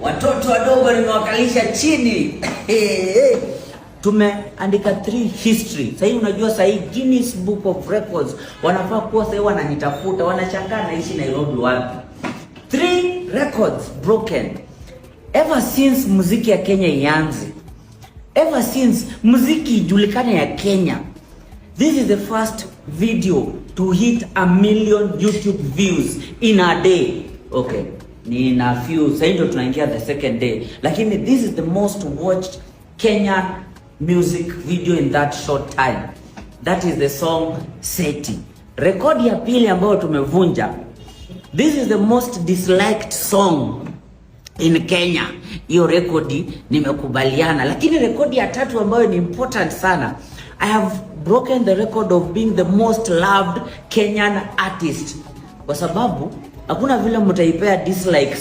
Watoto wadogo nimewakalisha chini. Tumeandika 3 history. Sasa hivi unajua sasa hii Guinness Book of Records wanafaa kuwa sasa wananitafuta, wanashangaa naishi Nairobi wapi. 3 records broken. Ever since muziki ya Kenya ianze. Ever since muziki ijulikane ya Kenya. This is the first video to hit 1 million YouTube views in a day. Okay. Ni na few, sasa ndio tunaingia the second day. Lakini this is the most watched Kenyan music video in that short time. That is the song Seti. Rekodi ya pili ambayo tumevunja. This is the most disliked song in Kenya. Hiyo rekodi nimekubaliana. Lakini rekodi ya tatu ambayo ni important sana. I have broken the record of being the most loved Kenyan artist. Kwa sababu hakuna vile mtaipea dislike